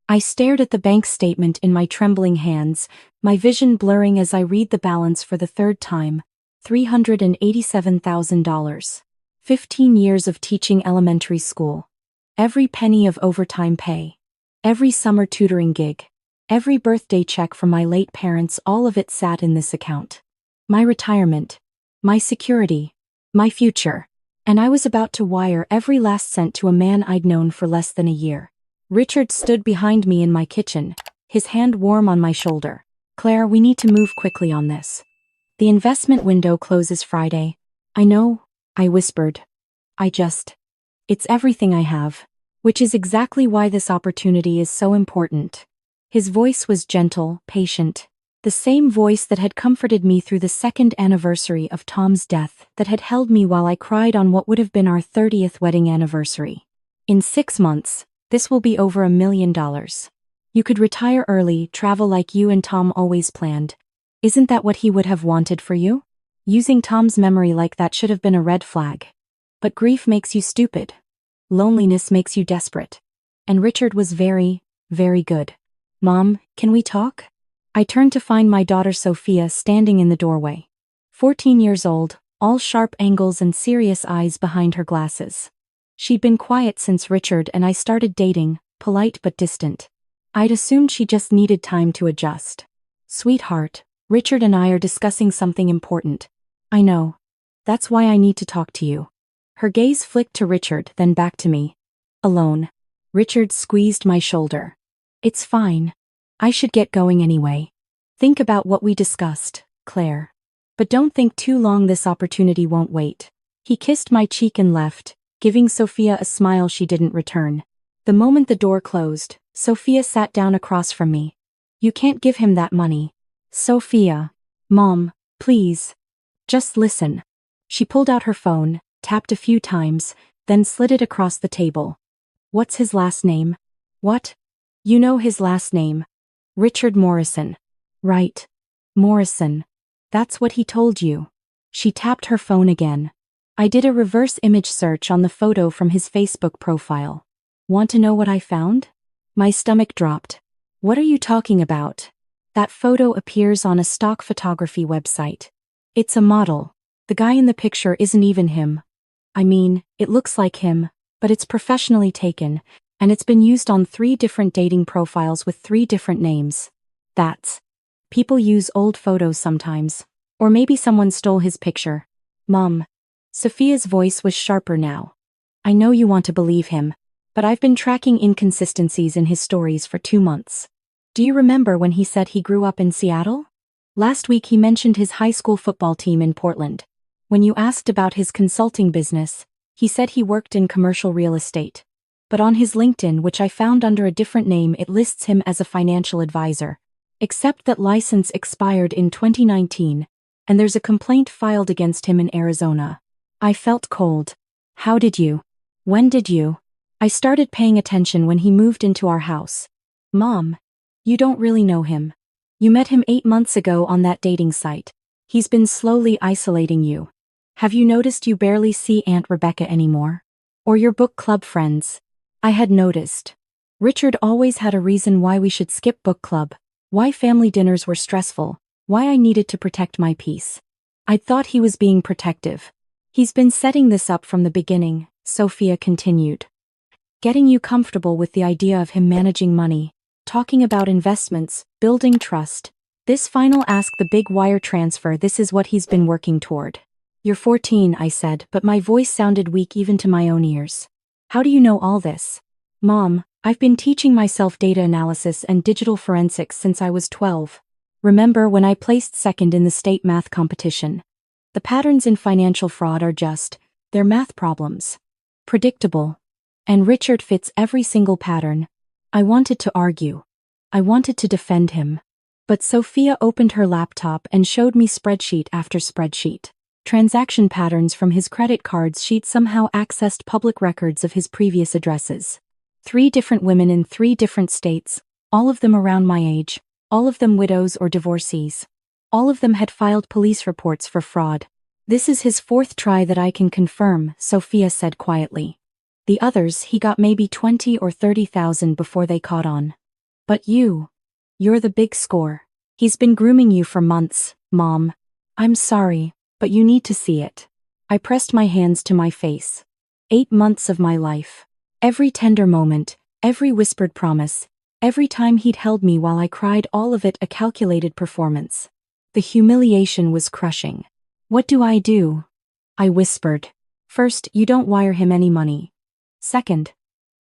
I stared at the bank statement in my trembling hands, my vision blurring as I read the balance for the third time. $387,000. 15 years of teaching elementary school. Every penny of overtime pay. Every summer tutoring gig. Every birthday check from my late parents, all of it sat in this account. My retirement. My security. My future. And I was about to wire every last cent to a man I'd known for less than a year. Richard stood behind me in my kitchen, his hand warm on my shoulder. Claire, we need to move quickly on this. The investment window closes Friday. I know, I whispered. It's everything I have. Which is exactly why this opportunity is so important. His voice was gentle, patient. The same voice that had comforted me through the second anniversary of Tom's death, that had held me while I cried on what would have been our 30th wedding anniversary. In 6 months, this will be over $1 million. You could retire early, travel like you and Tom always planned. Isn't that what he would have wanted for you? Using Tom's memory like that should have been a red flag. But grief makes you stupid. Loneliness makes you desperate. And Richard was very, very good. Mom, can we talk? I turned to find my daughter Sophia standing in the doorway. 14 years old, all sharp angles and serious eyes behind her glasses. She'd been quiet since Richard and I started dating, polite but distant. I'd assumed she just needed time to adjust. Sweetheart, Richard and I are discussing something important. I know. That's why I need to talk to you. Her gaze flicked to Richard, then back to me. Alone. Richard squeezed my shoulder. It's fine. I should get going anyway. Think about what we discussed, Claire. But don't think too long, this opportunity won't wait. He kissed my cheek and left, giving Sophia a smile she didn't return. The moment the door closed, Sophia sat down across from me. You can't give him that money. Sophia. Mom, please. Just listen. She pulled out her phone, tapped a few times, then slid it across the table. What's his last name? What? You know his last name. Richard Morrison. Right. Morrison. That's what he told you. She tapped her phone again. I did a reverse image search on the photo from his Facebook profile. Want to know what I found? My stomach dropped. What are you talking about? That photo appears on a stock photography website. It's a model. The guy in the picture isn't even him. I mean, it looks like him, but it's professionally taken, and it's been used on 3 different dating profiles with 3 different names. People use old photos sometimes. Or maybe someone stole his picture. Mom. Sophia's voice was sharper now. I know you want to believe him, but I've been tracking inconsistencies in his stories for 2 months. Do you remember when he said he grew up in Seattle? Last week he mentioned his high school football team in Portland. When you asked about his consulting business, he said he worked in commercial real estate. But on his LinkedIn, which I found under a different name, it lists him as a financial advisor. Except that license expired in 2019, and there's a complaint filed against him in Arizona. I felt cold. How did you? When did you? I started paying attention when he moved into our house. Mom, you don't really know him. You met him 8 months ago on that dating site. He's been slowly isolating you. Have you noticed you barely see Aunt Rebecca anymore? Or your book club friends? I had noticed. Richard always had a reason why we should skip book club, why family dinners were stressful, why I needed to protect my peace. I'd thought he was being protective. He's been setting this up from the beginning, Sophia continued. Getting you comfortable with the idea of him managing money, talking about investments, building trust. This final ask, the big wire transfer, this is what he's been working toward. You're 14, I said, but my voice sounded weak even to my own ears. How do you know all this? Mom, I've been teaching myself data analysis and digital forensics since I was 12. Remember when I placed second in the state math competition? The patterns in financial fraud are they're math problems. Predictable. And Richard fits every single pattern. I wanted to argue. I wanted to defend him. But Sophia opened her laptop and showed me spreadsheet after spreadsheet. Transaction patterns from his credit cards. She'd somehow accessed public records of his previous addresses. 3 different women in 3 different states, all of them around my age, all of them widows or divorcees. All of them had filed police reports for fraud. This is his 4th try that I can confirm, Sophia said quietly. The others he got maybe 20 or 30,000 before they caught on. But you're the big score. He's been grooming you for months, Mom. I'm sorry, but you need to see it. I pressed my hands to my face. 8 months of my life. Every tender moment, every whispered promise, every time he'd held me while I cried, all of it a calculated performance. The humiliation was crushing. What do? I whispered. First, you don't wire him any money. Second.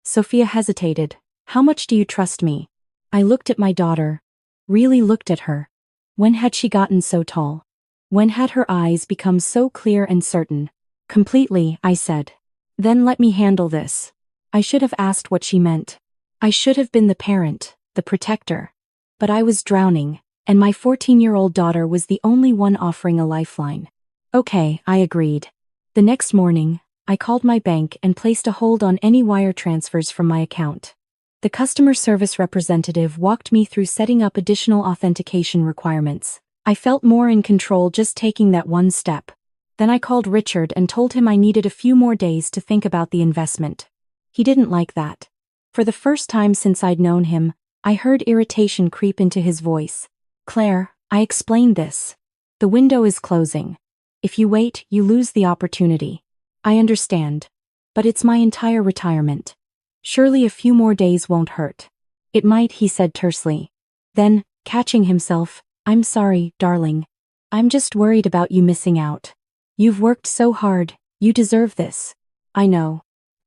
Sophia hesitated. How much do you trust me? I looked at my daughter. Really looked at her. When had she gotten so tall? When had her eyes become so clear and certain? Completely, I said. Then let me handle this. I should have asked what she meant. I should have been the parent, the protector. But I was drowning, and my 14-year-old daughter was the only one offering a lifeline. Okay, I agreed. The next morning, I called my bank and placed a hold on any wire transfers from my account. The customer service representative walked me through setting up additional authentication requirements. I felt more in control just taking that one step. Then I called Richard and told him I needed a few more days to think about the investment. He didn't like that. For the first time since I'd known him, I heard irritation creep into his voice. Claire, I explained this. The window is closing. If you wait, you lose the opportunity. I understand. But it's my entire retirement. Surely a few more days won't hurt. It might, he said tersely. Then, catching himself, I'm sorry, darling. I'm just worried about you missing out. You've worked so hard, you deserve this. I know.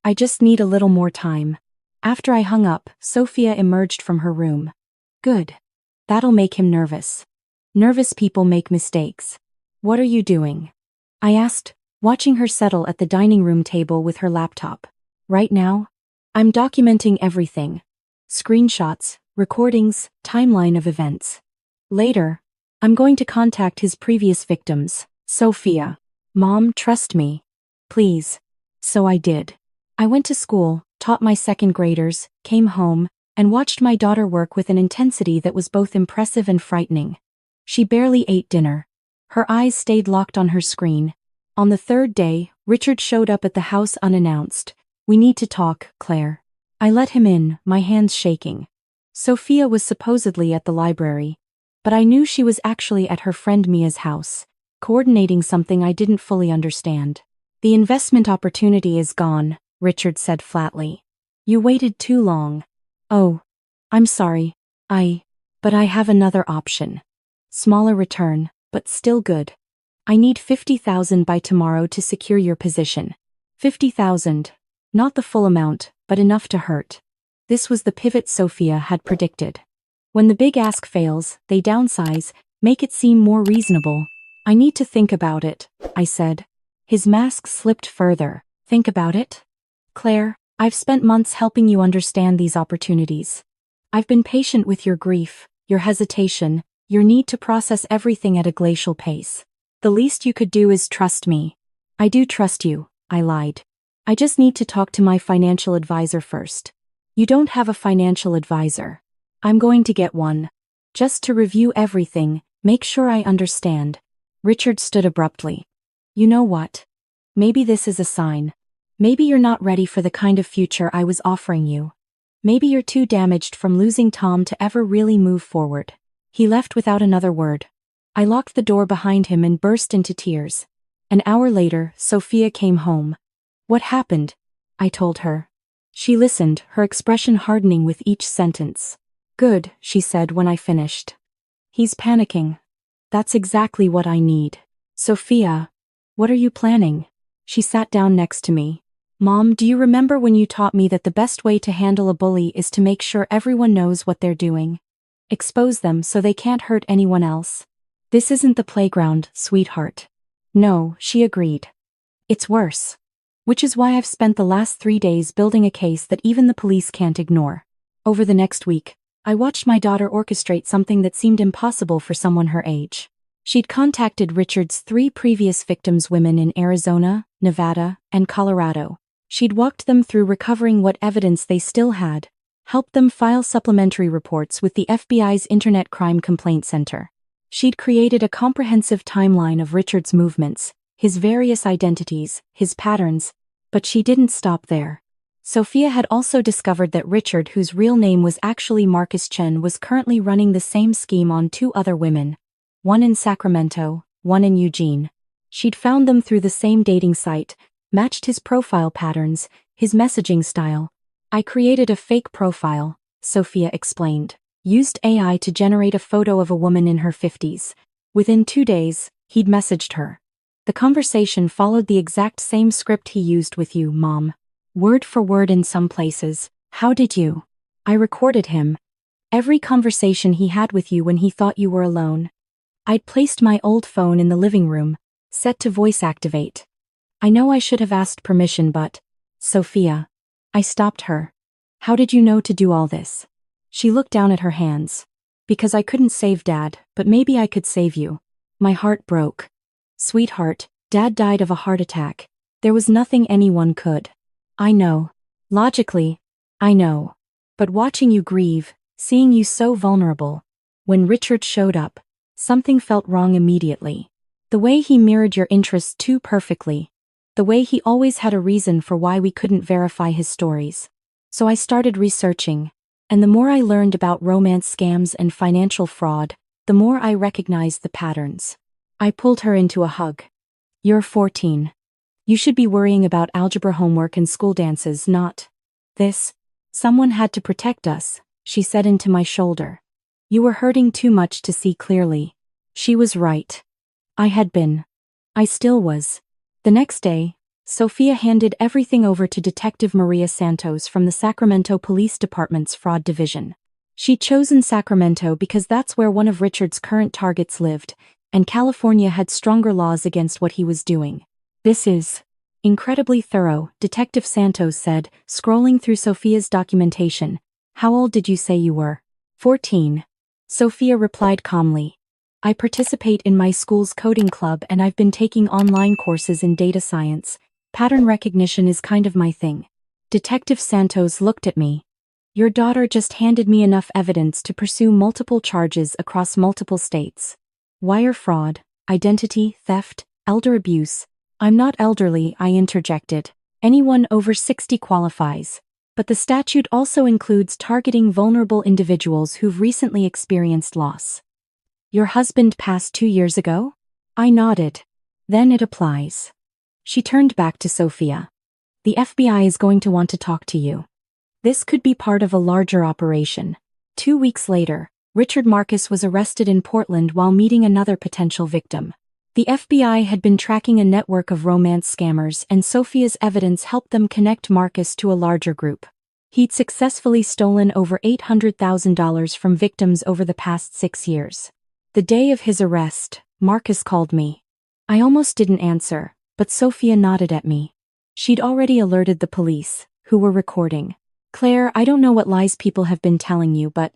I just need a little more time. After I hung up, Sophia emerged from her room. Good. That'll make him nervous. Nervous people make mistakes. What are you doing? I asked, watching her settle at the dining room table with her laptop. Right now? I'm documenting everything. Screenshots, recordings, timeline of events. Later, I'm going to contact his previous victims. Sophia. Mom, trust me. Please. So I did. I went to school, taught my second graders, came home, and watched my daughter work with an intensity that was both impressive and frightening. She barely ate dinner. Her eyes stayed locked on her screen. On the third day, Richard showed up at the house unannounced. We need to talk, Claire. I let him in, my hands shaking. Sophia was supposedly at the library, but I knew she was actually at her friend Mia's house, coordinating something I didn't fully understand. The investment opportunity is gone, Richard said flatly. You waited too long. Oh, I'm sorry. But I have another option. Smaller return, but still good. I need 50,000 by tomorrow to secure your position. 50,000. Not the full amount, but enough to hurt. This was the pivot Sophia had predicted. When the big ask fails, they downsize, make it seem more reasonable. I need to think about it, I said. His mask slipped further. Think about it? Claire, I've spent months helping you understand these opportunities. I've been patient with your grief, your hesitation, your need to process everything at a glacial pace. The least you could do is trust me. I do trust you, I lied. I just need to talk to my financial advisor first. You don't have a financial advisor. I'm going to get one. Just to review everything, make sure I understand. Richard stood abruptly. You know what? Maybe this is a sign. Maybe you're not ready for the kind of future I was offering you. Maybe you're too damaged from losing Tom to ever really move forward. He left without another word. I locked the door behind him and burst into tears. An hour later, Sophia came home. What happened? I told her. She listened, her expression hardening with each sentence. Good, she said when I finished. He's panicking. That's exactly what I need. Sophia, what are you planning? She sat down next to me. Mom, do you remember when you taught me that the best way to handle a bully is to make sure everyone knows what they're doing? Expose them so they can't hurt anyone else. This isn't the playground, sweetheart. No, she agreed. It's worse. Which is why I've spent the last 3 days building a case that even the police can't ignore. Over the next week, I watched my daughter orchestrate something that seemed impossible for someone her age. She'd contacted Richard's 3 previous victims, women in Arizona, Nevada, and Colorado. She'd walked them through recovering what evidence they still had, helped them file supplementary reports with the FBI's Internet Crime Complaint Center. She'd created a comprehensive timeline of Richard's movements, his various identities, his patterns, but she didn't stop there. Sophia had also discovered that Richard, whose real name was actually Marcus Chen, was currently running the same scheme on two other women, one in Sacramento, one in Eugene. She'd found them through the same dating site, matched his profile patterns, his messaging style. I created a fake profile, Sophia explained. Used AI to generate a photo of a woman in her 50s. Within 2 days, he'd messaged her. The conversation followed the exact same script he used with you, Mom. Word for word in some places. How did you? I recorded him. Every conversation he had with you when he thought you were alone. I'd placed my old phone in the living room, set to voice activate. I know I should have asked permission, but, Sophia. I stopped her. How did you know to do all this? She looked down at her hands. Because I couldn't save Dad, but maybe I could save you. My heart broke. Sweetheart, Dad died of a heart attack. There was nothing anyone could. I know. Logically, I know. But watching you grieve, seeing you so vulnerable. When Richard showed up, something felt wrong immediately. The way he mirrored your interests too perfectly. The way he always had a reason for why we couldn't verify his stories. So I started researching. And the more I learned about romance scams and financial fraud, the more I recognized the patterns. I pulled her into a hug. You're 14. You should be worrying about algebra homework and school dances, not this. Someone had to protect us, she said into my shoulder. You were hurting too much to see clearly. She was right. I had been. I still was. The next day, Sophia handed everything over to Detective Maria Santos from the Sacramento Police Department's Fraud Division. She'd chosen Sacramento because that's where one of Richard's current targets lived, and California had stronger laws against what he was doing. This is incredibly thorough, Detective Santos said, scrolling through Sophia's documentation. How old did you say you were? 14. Sophia replied calmly. I participate in my school's coding club and I've been taking online courses in data science. Pattern recognition is kind of my thing. Detective Santos looked at me. Your daughter just handed me enough evidence to pursue multiple charges across multiple states. Wire fraud, identity theft, elder abuse. I'm not elderly, I interjected. Anyone over 60 qualifies. But the statute also includes targeting vulnerable individuals who've recently experienced loss. Your husband passed 2 years ago? I nodded. Then it applies. She turned back to Sophia. The FBI is going to want to talk to you. This could be part of a larger operation. 2 weeks later, Richard Marcus was arrested in Portland while meeting another potential victim. The FBI had been tracking a network of romance scammers, and Sophia's evidence helped them connect Marcus to a larger group. He'd successfully stolen over $800,000 from victims over the past 6 years. The day of his arrest, Marcus called me. I almost didn't answer, but Sophia nodded at me. She'd already alerted the police, who were recording. Claire, I don't know what lies people have been telling you, but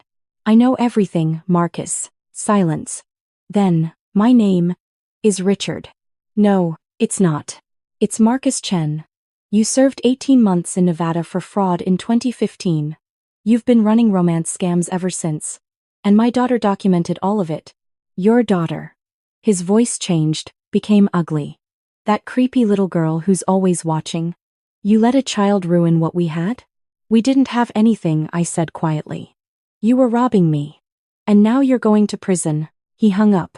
I know everything, Marcus. Silence. Then, my name is Richard. No, it's not. It's Marcus Chen. You served 18 months in Nevada for fraud in 2015. You've been running romance scams ever since. And my daughter documented all of it. Your daughter. His voice changed, became ugly. That creepy little girl who's always watching. You let a child ruin what we had? We didn't have anything, I said quietly. You were robbing me. And now you're going to prison. He hung up.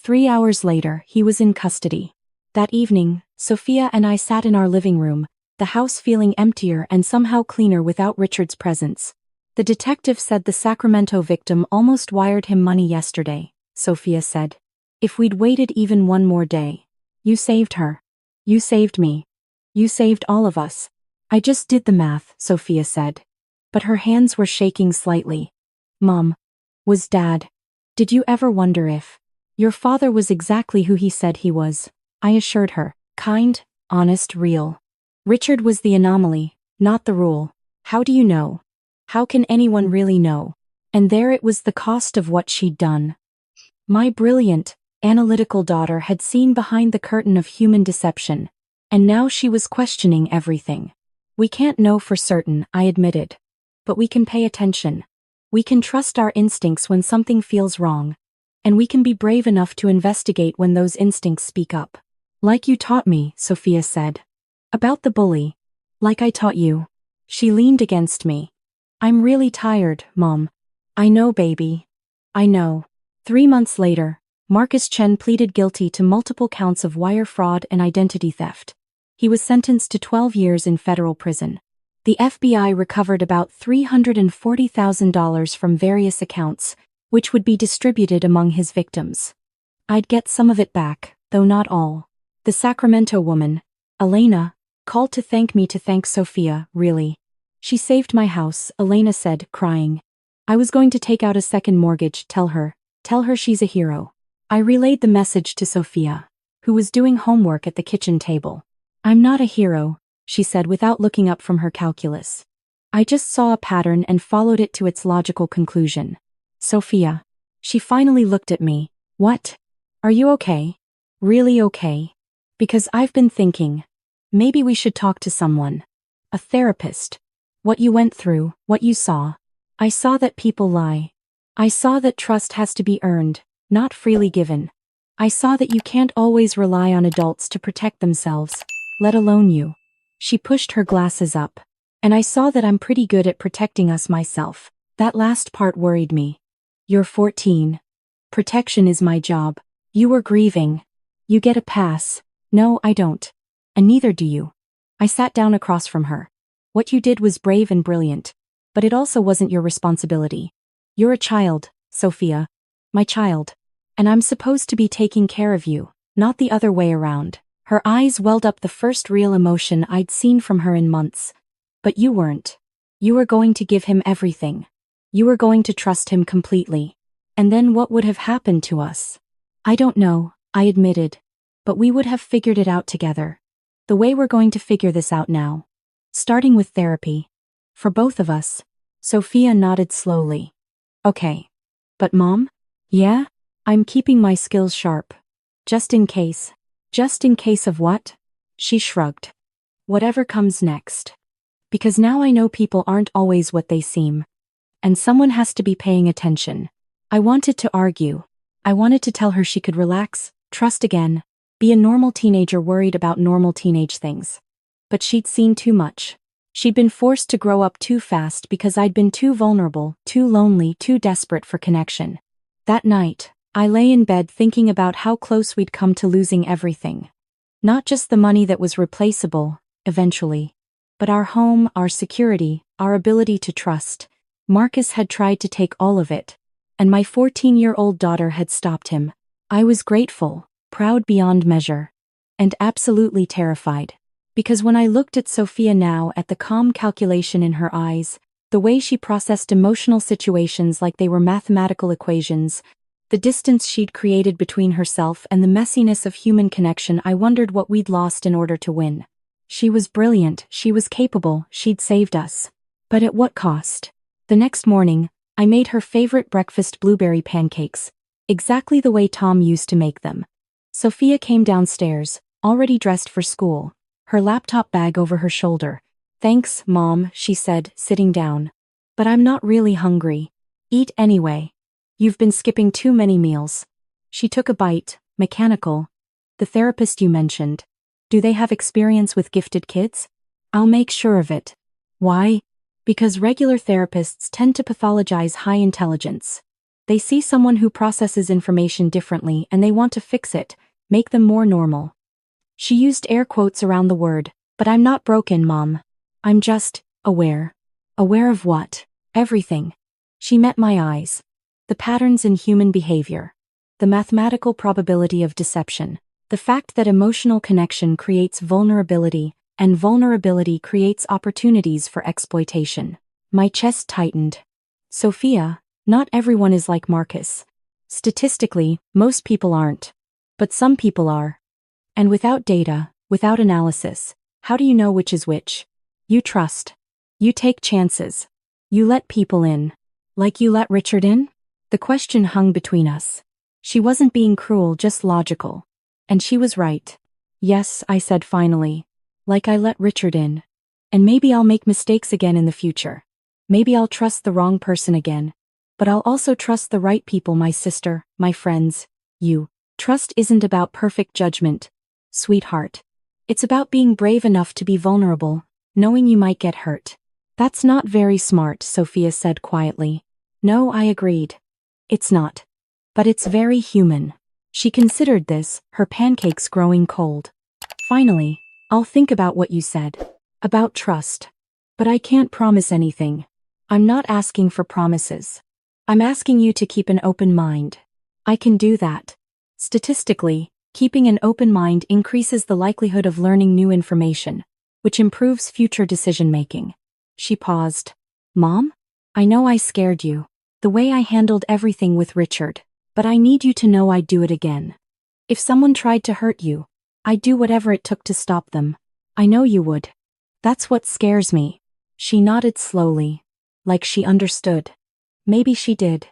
3 hours later, he was in custody. That evening, Sophia and I sat in our living room, the house feeling emptier and somehow cleaner without Richard's presence. The detective said the Sacramento victim almost wired him money yesterday, Sophia said. If we'd waited even one more day. You saved her. You saved me. You saved all of us. I just did the math, Sophia said. But her hands were shaking slightly. Mom. Was Dad. Did you ever wonder if your father was exactly who he said he was? I assured her. Kind, honest, real. Richard was the anomaly, not the rule. How do you know? How can anyone really know? And there it was, the cost of what she'd done. My brilliant, analytical daughter had seen behind the curtain of human deception, and now she was questioning everything. We can't know for certain, I admitted. But we can pay attention. We can trust our instincts when something feels wrong. And we can be brave enough to investigate when those instincts speak up. Like you taught me, Sophia said. About the bully. Like I taught you. She leaned against me. I'm really tired, Mom. I know, baby. I know. 3 months later, Marcus Chen pleaded guilty to multiple counts of wire fraud and identity theft. He was sentenced to 12 years in federal prison. The FBI recovered about $340,000 from various accounts, which would be distributed among his victims. I'd get some of it back, though not all. The Sacramento woman, Elena, called to thank me to thank Sophia, really. She saved my house, Elena said, crying. I was going to take out a second mortgage, tell her she's a hero. I relayed the message to Sophia, who was doing homework at the kitchen table. I'm not a hero, she said without looking up from her calculus. I just saw a pattern and followed it to its logical conclusion. Sophia. She finally looked at me. What? Are you okay? Really okay? Because I've been thinking. Maybe we should talk to someone. A therapist. What you went through, what you saw. I saw that people lie. I saw that trust has to be earned, not freely given. I saw that you can't always rely on adults to protect themselves, let alone you. She pushed her glasses up. And I saw that I'm pretty good at protecting us myself. That last part worried me. You're 14. Protection is my job. You were grieving. You get a pass. No, I don't. And neither do you. I sat down across from her. What you did was brave and brilliant. But it also wasn't your responsibility. You're a child, Sophia. My child. And I'm supposed to be taking care of you, not the other way around. Her eyes welled up the first real emotion I'd seen from her in months. But you weren't. You were going to give him everything. You were going to trust him completely. And then what would have happened to us? I don't know, I admitted. But we would have figured it out together. The way we're going to figure this out now. Starting with therapy. For both of us. Sophia nodded slowly. Okay. But Mom? Yeah? I'm keeping my skills sharp. Just in case. Just in case of what? She shrugged. Whatever comes next. Because now I know people aren't always what they seem. And someone has to be paying attention. I wanted to argue. I wanted to tell her she could relax, trust again, be a normal teenager worried about normal teenage things. But she'd seen too much. She'd been forced to grow up too fast because I'd been too vulnerable, too lonely, too desperate for connection. That night, I lay in bed thinking about how close we'd come to losing everything. Not just the money that was replaceable, eventually. But our home, our security, our ability to trust. Marcus had tried to take all of it. And my 14-year-old daughter had stopped him. I was grateful, proud beyond measure. And absolutely terrified. Because when I looked at Sophia now, at the calm calculation in her eyes, the way she processed emotional situations like they were mathematical equations, the distance she'd created between herself and the messiness of human connection, I wondered what we'd lost in order to win. She was brilliant, she was capable, she'd saved us. But at what cost? The next morning, I made her favorite breakfast blueberry pancakes, exactly the way Tom used to make them. Sophia came downstairs, already dressed for school, her laptop bag over her shoulder. Thanks, Mom, she said, sitting down. But I'm not really hungry. Eat anyway. You've been skipping too many meals. She took a bite, mechanical. The therapist you mentioned. Do they have experience with gifted kids? I'll make sure of it. Why? Because regular therapists tend to pathologize high intelligence. They see someone who processes information differently and they want to fix it, make them more normal. She used air quotes around the word, but I'm not broken, Mom. I'm just aware. Aware of what? Everything. She met my eyes. The patterns in human behavior. The mathematical probability of deception. The fact that emotional connection creates vulnerability, and vulnerability creates opportunities for exploitation. My chest tightened. Sophia, not everyone is like Marcus. Statistically, most people aren't. But some people are. And without data, without analysis, how do you know which is which? You trust. You take chances. You let people in. Like you let Richard in? The question hung between us. She wasn't being cruel, just logical. And she was right. Yes, I said finally. Like I let Richard in. And maybe I'll make mistakes again in the future. Maybe I'll trust the wrong person again. But I'll also trust the right people, my sister, my friends, you. Trust isn't about perfect judgment, sweetheart. It's about being brave enough to be vulnerable, knowing you might get hurt. That's not very smart, Sophia said quietly. No, I agreed. It's not. But it's very human. She considered this, her pancakes growing cold. Finally, I'll think about what you said. About trust. But I can't promise anything. I'm not asking for promises. I'm asking you to keep an open mind. I can do that. Statistically, keeping an open mind increases the likelihood of learning new information, which improves future decision-making. She paused. Mom? I know I scared you. The way I handled everything with Richard. But I need you to know I'd do it again. If someone tried to hurt you, I'd do whatever it took to stop them. I know you would. That's what scares me. She nodded slowly, like she understood. Maybe she did.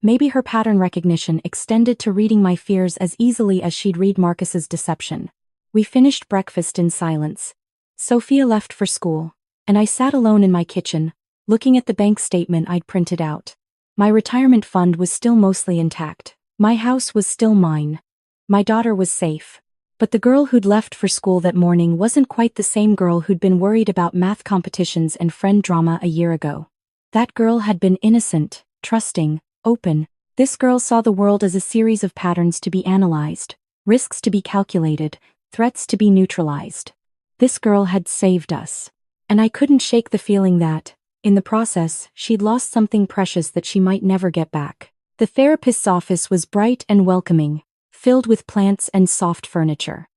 Maybe her pattern recognition extended to reading my fears as easily as she'd read Marcus's deception. We finished breakfast in silence. Sophia left for school, and I sat alone in my kitchen, looking at the bank statement I'd printed out. My retirement fund was still mostly intact. My house was still mine. My daughter was safe. But the girl who'd left for school that morning wasn't quite the same girl who'd been worried about math competitions and friend drama a year ago. That girl had been innocent, trusting, open. This girl saw the world as a series of patterns to be analyzed, risks to be calculated, threats to be neutralized. This girl had saved us. And I couldn't shake the feeling that, in the process, she'd lost something precious that she might never get back. The therapist's office was bright and welcoming, filled with plants and soft furniture.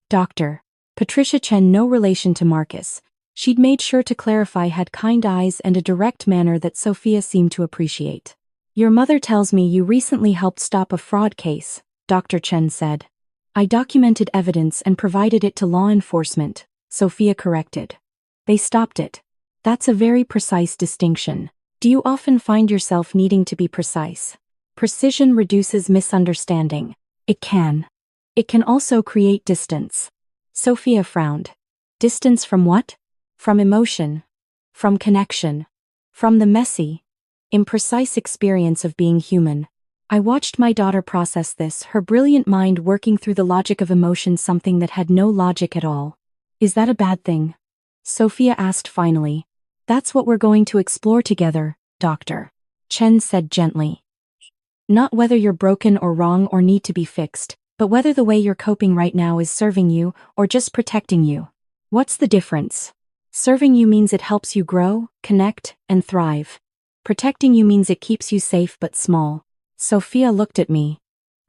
Dr. Patricia Chen, no relation to Marcus, she'd made sure to clarify, had kind eyes and a direct manner that Sophia seemed to appreciate. Your mother tells me you recently helped stop a fraud case, Dr. Chen said. I documented evidence and provided it to law enforcement, Sophia corrected. They stopped it. That's a very precise distinction. Do you often find yourself needing to be precise? Precision reduces misunderstanding. It can. It can also create distance. Sophia frowned. Distance from what? From emotion. From connection. From the messy, imprecise experience of being human. I watched my daughter process this, her brilliant mind working through the logic of emotion, something that had no logic at all. Is that a bad thing? Sophia asked finally. That's what we're going to explore together, Dr. Chen said gently. Not whether you're broken or wrong or need to be fixed, but whether the way you're coping right now is serving you or just protecting you. What's the difference? Serving you means it helps you grow, connect, and thrive. Protecting you means it keeps you safe but small. Sophia looked at me.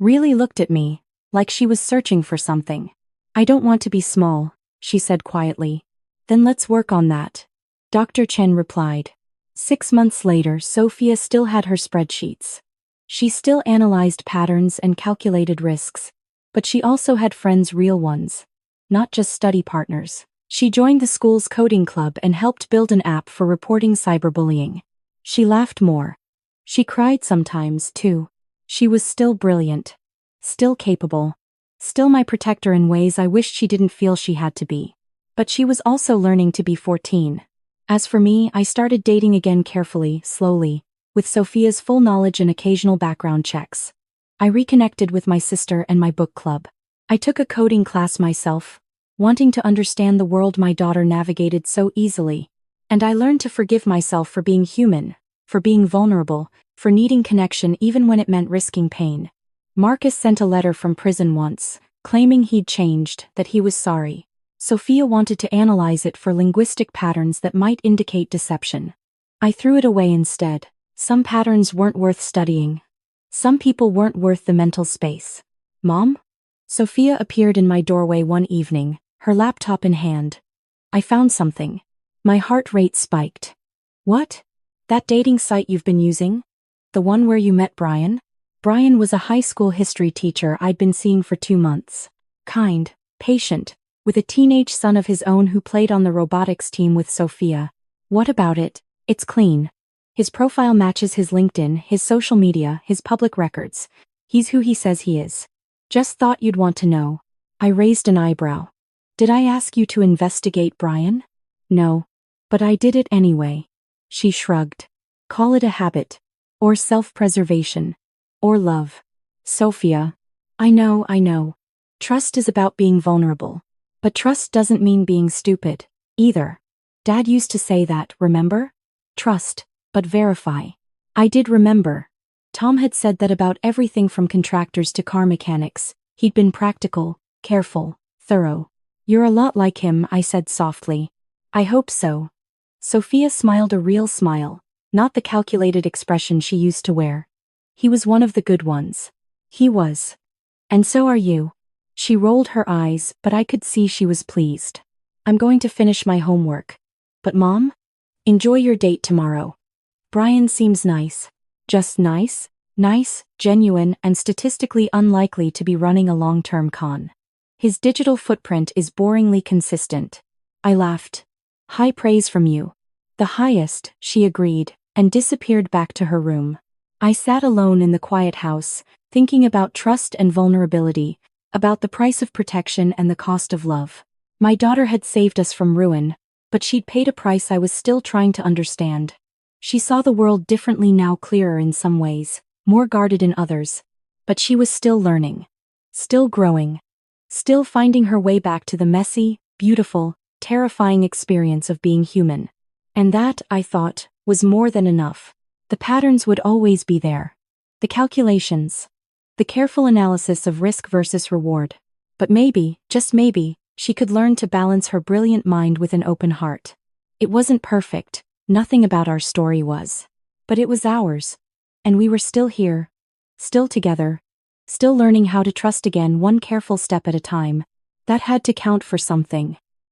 Really looked at me, like she was searching for something. I don't want to be small, she said quietly. Then let's work on that. Dr. Chen replied. 6 months later, Sophia still had her spreadsheets. She still analyzed patterns and calculated risks. But she also had friends, real ones. Not just study partners. She joined the school's coding club and helped build an app for reporting cyberbullying. She laughed more. She cried sometimes, too. She was still brilliant. Still capable. Still my protector in ways I wished she didn't feel she had to be. But she was also learning to be 14. As for me, I started dating again carefully, slowly, with Sophia's full knowledge and occasional background checks. I reconnected with my sister and my book club. I took a coding class myself, wanting to understand the world my daughter navigated so easily. And I learned to forgive myself for being human, for being vulnerable, for needing connection even when it meant risking pain. Marcus sent a letter from prison once, claiming he'd changed, that he was sorry. Sophia wanted to analyze it for linguistic patterns that might indicate deception. I threw it away instead. Some patterns weren't worth studying. Some people weren't worth the mental space. Mom? Sophia appeared in my doorway one evening, her laptop in hand. I found something. My heart rate spiked. What? That dating site you've been using? The one where you met Brian? Brian was a high school history teacher I'd been seeing for 2 months. Kind, patient, with a teenage son of his own who played on the robotics team with Sophia. What about it? It's clean. His profile matches his LinkedIn, his social media, his public records. He's who he says he is. Just thought you'd want to know. I raised an eyebrow. Did I ask you to investigate Brian? No. But I did it anyway. She shrugged. Call it a habit. Or self-preservation. Or love. Sophia. I know. Trust is about being vulnerable. But trust doesn't mean being stupid, either. Dad used to say that, remember? Trust, but verify. I did remember. Tom had said that about everything from contractors to car mechanics. He'd been practical, careful, thorough. You're a lot like him, I said softly. I hope so. Sophia smiled a real smile, not the calculated expression she used to wear. He was one of the good ones. He was. And so are you. She rolled her eyes, but I could see she was pleased. I'm going to finish my homework. But Mom? Enjoy your date tomorrow. Brian seems nice. Just nice? Nice, genuine, and statistically unlikely to be running a long-term con. His digital footprint is boringly consistent. I laughed. High praise from you. The highest, she agreed, and disappeared back to her room. I sat alone in the quiet house, thinking about trust and vulnerability, about the price of protection and the cost of love. My daughter had saved us from ruin, but she'd paid a price I was still trying to understand. She saw the world differently now, clearer in some ways, more guarded in others. But she was still learning. Still growing. Still finding her way back to the messy, beautiful, terrifying experience of being human. And that, I thought, was more than enough. The patterns would always be there. The calculations. The careful analysis of risk versus reward. But maybe, just maybe, she could learn to balance her brilliant mind with an open heart. It wasn't perfect, nothing about our story was. But it was ours. And we were still here. Still together. Still learning how to trust again, one careful step at a time. That had to count for something.